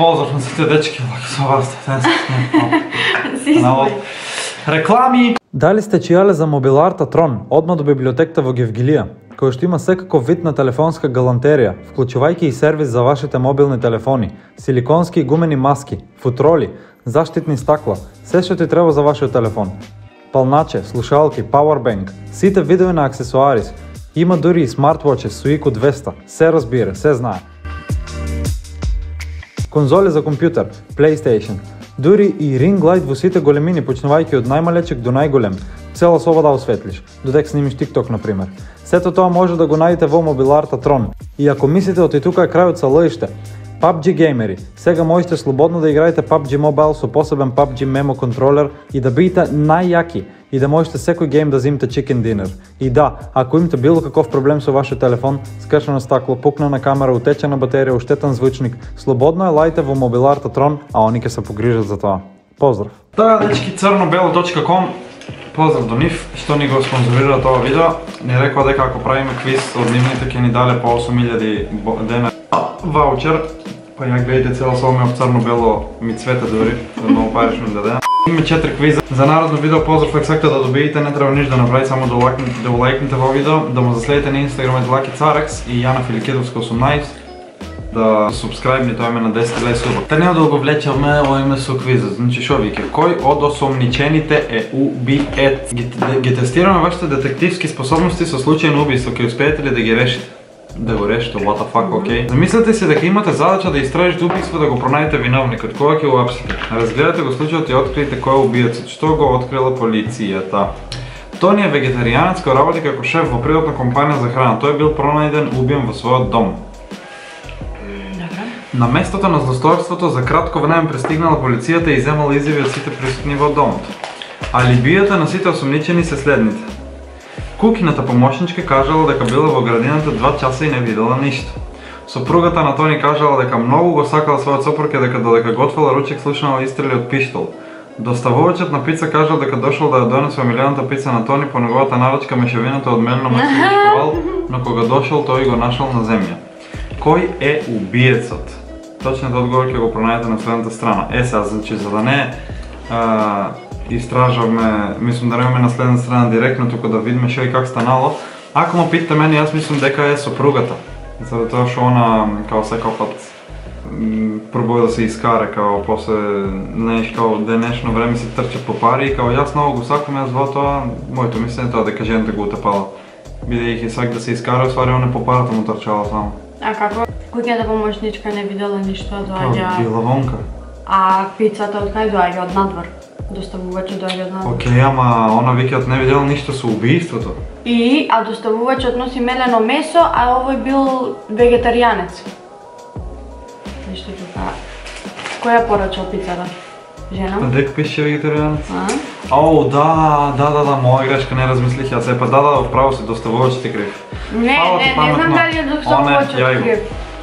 Поздрав на сите дечки, со вас реклами. Дали сте чијале за мобиларта Трон, одма до библиотеката во Гевгилија, која што има секаков вид на телефонска галантерија, вклучувајќи и сервис за вашите мобилни телефони, силиконски и гумени маски, футроли, заштитни стакла, се што ти треба за вашиот телефон. Палначе, слушалки, пауербанк, сите видови на аксесуарис, има дури и смартвоче со IQ 200, се разбира, се знае. Конзоли за компјутер, PlayStation, дури и ring light во сите големини, почнувајќи од најмалечек до најголем, цела соба да осветлиш, додека снимиш TikTok, например. Сето тоа може да го најдете во мобиларта Трон. И ако мислите оти тука е крајот са лъиште, PUBG геймери, сега можете слободно да играете PUBG Mobile со посебен PUBG Memo контролер и да бидете најјаки и да можете секој гейм да зимте chicken dinner. И да, ако имате било каков проблем со вашиот телефон, скршено стакло, пукнена камера, утечена батерија, уштетен звучник, слободно е лајте во мобиларта Трон, а они ќе се погрижат за тоа. Поздрав! Тоа дечки crnobelo.com. Поздрав до нив, што ни го спонзорира тоа видео. Ни рекоа дека ако правиме квиз од нивните ќе ни дале по 8000 дена ваучер. Па ја гледате цела соба ми об црно-бело ми цвета дори, многу париш ми даде. Имаме 4 квиза. За народно видео поздрав, ако сакате да добиете, не треба ништо да направите, само да го лајкнете во видео, да му заследите на Instagram @LuckyCarex и Јана Филикидовска 18, да субскрайбни, тоа име на 10 суба. Та нема да го влечеме во име со квиза. Значи шо вике, кој од осомничените е убиец? Ги тестираме вашите детективски способности со случај на убиство, ќе успеете ли да ги решите? Да го решите, what the fuck, окей? Замислете се дека имате задача да истражите убиство, да го пронајдете виновникот. Кога ќе го апсите? Разгледате го случајот и откриете кој е убиецот. Што го открила полицијата? Тони е вегетаријанец кој работи како шеф во приватна компанија за храна. Тој бил пронајден убиен во својот дом. На местото на злосторството за кратко време пристигнала полицијата и земала изјави од сите присутни во домот. Алибијата на сите осомничени се следните. Кукината помошничка кажала дека била во градината 2 часа и не видела ништо. Сопругата на Тони кажала дека многу го сакала својот сопруг и дека додека готвела ручек слушнала истрели од пиштол. Доставувачот на пица кажал дека дошол да ја донесе омилената пица на Тони по неговата нарачка мешавината од мелено месо и шковал, но кога дошол тој го нашол на земја. Кој е убиецот? Точниот одговор ќе го пронајдете на следната страна. Сега, значи, за да не истражавме, мислам да немаме на следната страна директно, тука да видиме шо и как станало. Ако ме питате мене, јас мислам дека е сопругата. За тоа што она, као секој пат, пробува да се искаре, као после денешно време се трчат по пари и као јас многу го сакам, јас во тоа, моето мислење тоа дека жената го утепала. Бидејќи сак да се искара, оствари она по парата му трчала само. А како? Куќата помошничка не видела ништо, доаѓа... Била вонка. А пицата од кај доаѓа? Од надвор? Доставувачот доаѓа од надвор. Океј, ама она викаат не видела ништо со убиството. А доставувачот носи мелено месо, а овој бил вегетаријанец. Ништо тука. Кој ја порачал пицата? Жена? Дека пише вегетаријанец? Оу, да, моја грешка, не размислих јас. Епа да, вправо си, доставувачот е крив. Не знам дали е доставувачот крив.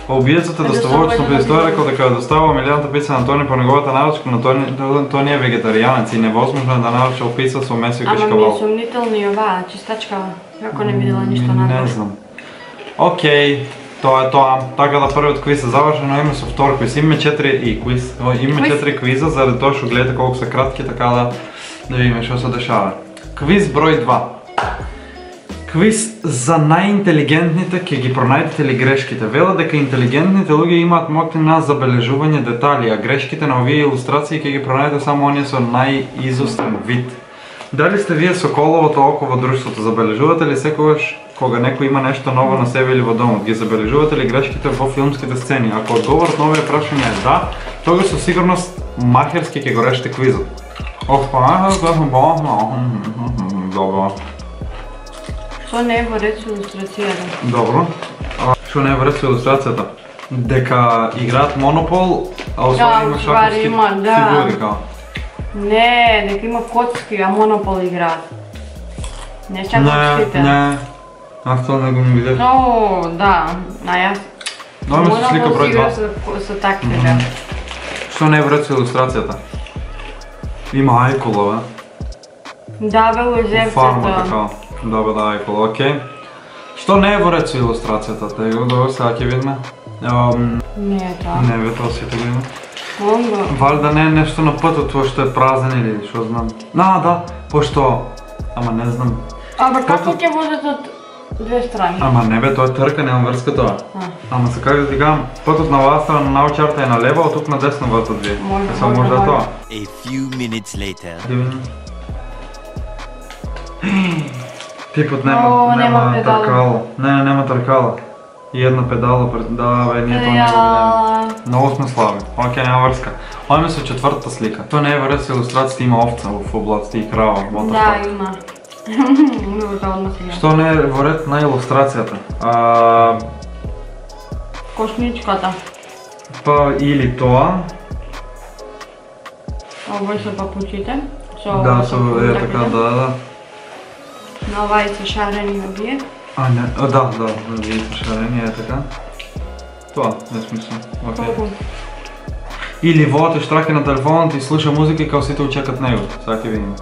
Убиецот е доставувачот, но тој рекол дека ја доставува милионата пица на Тони по неговата нарачка, но Тони е вегетаријанец и невозможно е да нарачал пица со месо и кашкавал. Ама ми е сумнително и оваа, чистачкава. Како не видела ништо надвор? Не знам. Океј, тоа е тоа. Така да првиот квиз е завршено, имаме со втор квиз. Имаме 4 квиза, заради тоа што гледате колку се кратки, така да видиме што се дешава. Квиз број 2. Квиз за најинтелигентните, ќе ги пронајдете ли грешките? Вела дека интелигентните луѓе имаат моќни на забележување детали, а грешките на овие илустрации ќе ги пронајдете само оние со најизострен вид. Дали сте вие соколовото око во друштвото? Забележувате ли секогаш кога некој има нешто ново на себе или во домот? Ги забележувате ли грешките во филмските сцени? Ако одговорот на овие прашања е да, тогаш со сигурност махерски ќе го решите квизот. Добро. Што не е во ред со илустрацијата? Добро. Што не е во ред со илустрацијата? Дека играат Монопол, а освари има шаховски фигури, као? Не, дека има коцки, а Монопол играат. Не шаховските. Не. Аз тоа не го ми видев. О, да. А јас... Тоа ми се слика број 2. Со такви, да. Што не е во ред со илустрацијата? Има ајкулове. Да, бе, лозевцето. Фарма, така. Добре, да, ајкуло, окей. Што не е во ред со илустрацијата? Добро, сега ќе видиме. Не е тоа. Не, бе, тоа сите го има. Онго. Валда не е нещо на пътот, тоа што е празен или што знам. Да, пошто... Ама не знам. Абе, како ќе водат од две страни? Ама не бе, тоа е трка, нема врска тоа. Ама се как да ти кажам, пътот на оваа страна на научарта е на лево, а тук на десно водат две. Може да тоа. A few minutes later. Типот нема тркало. Не, нема тркала. И една педала пред... Да, бе, ние тоа не го видиме. Много сме слаби. Окей, няма врска. Ојме со четвртата слика. Тоа не е врска, илустрацијата има овца в облаците и крава. Да, има. Што не е во ред на илустрацијата? Кошничката. Па или тоа. Овој со папучите. Да, со е така, да. На овај се шарени на вие. А, не, да, вие се шарени, е така. Тоа, не смислам. Окей. Или водите штраки на телефонот и слуша музика и као сите очекат него. Сега ќе видим.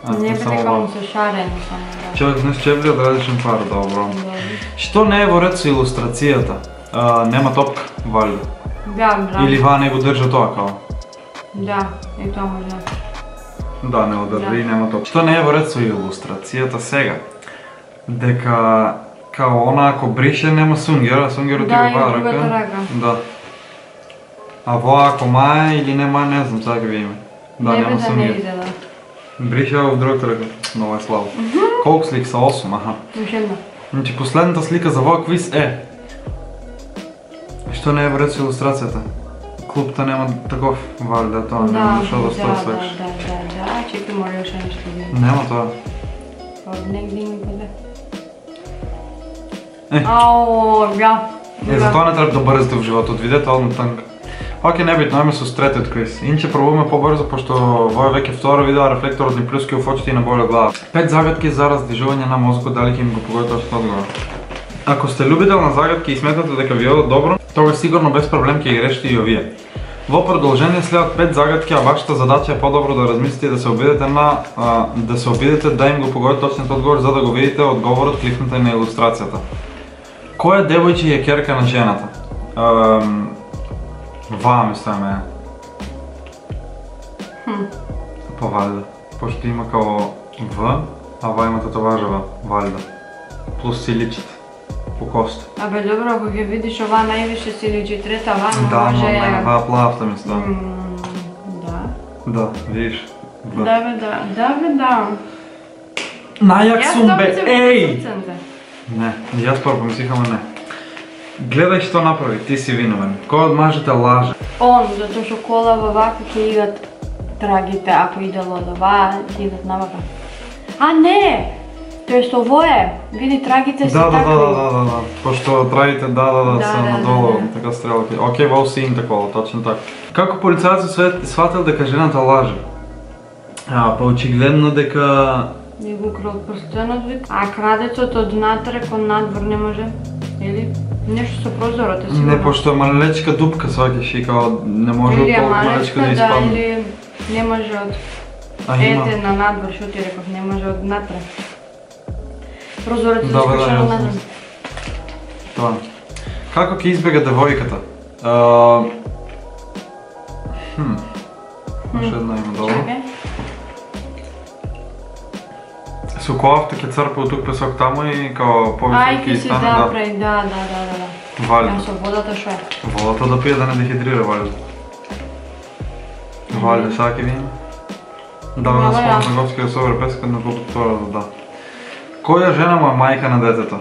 Не бе дека му се шарени само, да. Човек не счепли од различен пар, добро. Што не е во ред со илустрацијата? Нема топка, вали. Да, браво. Или ваа не го држа тоа као? Да, и тоа може. Да, не го држа и нема топка. Што не е во ред со илустрацијата сега? Дека као она ако брише нема сунгер, а сунгерот ти го ваа рака. Да. А воа ако мае или нема, не знам, сега ќе видиме. Да, нема сунгер. Брише в другата ръка. Много е слабо. Колко слики са? 8, аха. Значи последната слика за воя квиз е... Що не е вред с илустрацията? Клубта няма таков вали, да, това няма защо да стои свекш. Да, чекай, моля още нещо да. Няма това. Негде ми бъде. Ау, да. Затова не трябва да бързате в живота, отвидете одно тънка. Окей, небитно, ајме со третиот квиз. Инче пробуваме побрзо, пошто во е веќе втора видео, а рефлекторот ни плюски в очите и на боля глава. 5 загадки за раздвижување на мозокот, дали ќе им го погодите точно одговор. Ако сте любител на загадки и сметате дека ви одат добро, тогаш сигурно без проблем ќе ги решите и овие. Во продолжение следат 5 загадки, а вашата задача е по-добро да размислите и да се обидете да им го погодите точниот одговор, за да го видите одговорот, кликнете на илустрацијата. Која девојче е керка на жената? Ваа мисламе е. Па валјда. Пошто има као В, а ваа има татоважава валјда. Плюс си личите. По кост. Абе добро, ако ги видиш ова највише си личи трета, ова не може... Да, но не ваа плавта мисля. Да. Да, видиш. Да бе. Најак сум бе, еј! Не, јас първо помислихам не. Гледај што направи, ти си виновен. Кој од мажите лаже? Он, затоа што кола во вака ќе идат трагите, ако идело од ова, ќе идат навака. А не! Тоест ово е, види трагите се такви. Да. Пошто трагите, се надолу, така стрелки. Окей, во син такова, точно така. Како полицајецот сватил дека жената лаже? Па очигледно дека... Не го украл прстенот вид. А крадецот од натре кон надвор не може? Или? Нешто со прозорот е сигурно. Не, пошто е малечка дупка сваќаш и као не може од толку малечка да испадне. Или не може од... Ете на надвор, шо ти реков, не може од натре. Прозорот е искашен од надвор. Тоа. Како ќе избега девојката? Уште една има добро. Со коавта ќе црпа од тук песок таму и као повисок ќе стане, да. Ајке си да. Валјда. Со водата шо е? Водата да пие да не дехидрира, валјда. Валјда, сега ќе видим. Да, спомнам на Гоцки да се обре пескат на колкото тоа да. Која жена му е мајка на детето?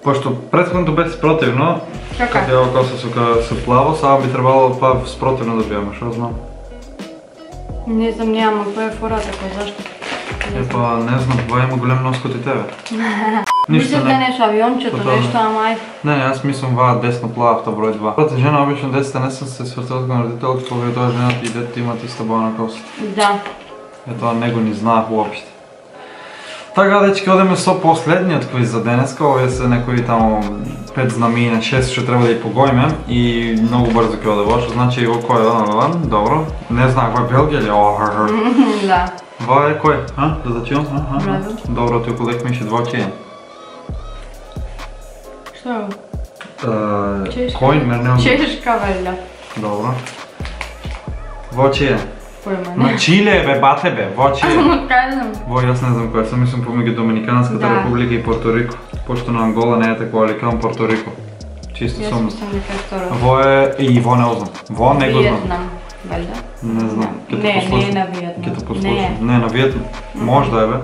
Пошто претходното беше спротивно, кога ја коса со плаво, сега би требало па спротивно да биеме, шо знам? Не знам, нямам, која е фората, зашто? Епа, не знам, ова има голем нос кod и тебе. Мислам да не со авиончето, нешто, ама ајде. Не, јас мислам ваа десно плававта број 2. Прата жена, обично децата не сам се свртуват кон родителот, кога тоа жената и детето имат иста боја на коса. Да. Тоа него ни знаев уопште. Така, дечки, одеме со последниот квиз за денеска, овие се некои таму 5 знамии на 6 што треба да ја погоиме и многу брзо ќе оде во, што значи во кој е, добро. Не знам, кој е Белгија или Да. Ва е кој? Да зачувам? Браво. Добро, ти около ми ще 2 очијан. Што? Кој мене? Чешка валја. Добро. Во чие? Појма не. На Чиле бе, бате бе, во чие? Од кај знам? Во, јас не знам која, сам мислам помеѓу Доминиканската Да. република и Порто Рико. Пошто на Ангола не е такова, али кам Порто Рико. Чисто Јас сум. мислам дека е второ. Во е, и во не знам. Во не го знам. Виетнам, валјда? Не знам. Ќе те Не, послушам. не е на Виетнам. Ќе те послушам. Не. Не, на Виетнам. Можда е бе.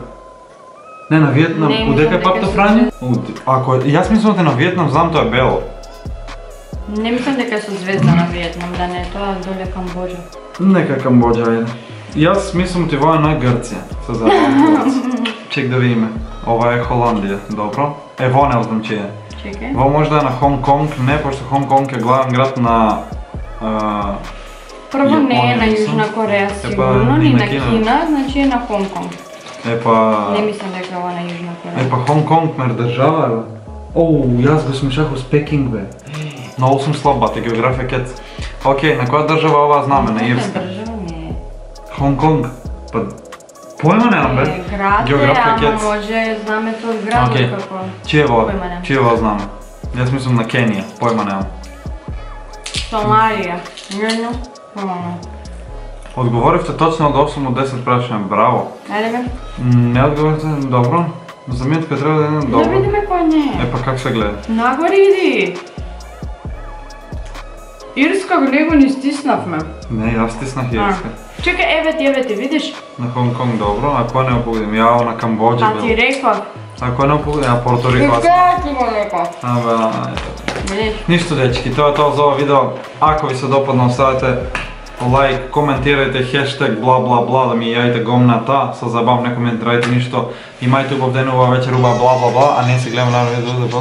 Не, на Виетнам. Не, Удека е мислам Папто дека Фрањо? Ако е, јас мислам дека на Виетнам знам тоа е бело. Не мислам дека е со звезда на Виетнам, да не е тоа доле Камбоџа. Нека Камбоџа ајде. Јас мислам ти во е на Грција. Се забавам. Чек да видиме. Ова е Холандија, добро. Е, во не знам чие е. Чекај. Во можда е на Хонг Конг, не, пошто Хонг Конг е главен град на... Прво не е Јапонија, на мислам. Јужна Кореја Епа, сигурно, и ни на на Кина. Кина, значи е на Хонг Конг. Епа... Не мислам дека ова на Јужна Кореја. Епа Хонг Конг мер држава, бе. Оу, јас го смешах с Пекинг, бе. Многу сум слаб, бате, географија кец. Океј, на која држава ова знаме, на Ирска? Држава не е. Хонг Конг. Па, појма немам, бе. Град е, Географија ама кец. може знаме тоа град Океј. како. Чие во? Појма немам. Чие во знаме? Јас мислам на Кенија, појма немам. Сомалија. Не, појма. Одговоривте точно од 8 од 10 прашања, браво. Ајде бе. Не одговорите добро. За минутка треба да е Да добро. видиме кој не е. Епа как се гледа? Нагоре иди. Ирска го него ни стиснавме. Не, јас стиснах Ирска. Чекај, еве ти, видиш? На Хонг Конг добро, а кој не погодим? Јао на Камбоџа А ти бил. реков. А кој не погодим? А Порто Рико аз. Така ти го реков. Абе, Видиш? ништо дечки, тоа е тоа за ова видео. Ако ви се допадна, оставете лайк, коментирајте хештег бла бла бла да ми јавите гомната, се забавам, не коментирајте ништо. Имајте убав ден, убава вечер, убава бла бла бла, а не се гледаме на видео да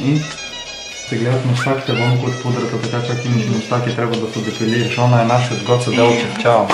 и се гледат мустаките вонку од пудрата, така чак имаш мустаки треба да се депилираш. Она е нашиот Гоце Делчев. Чао.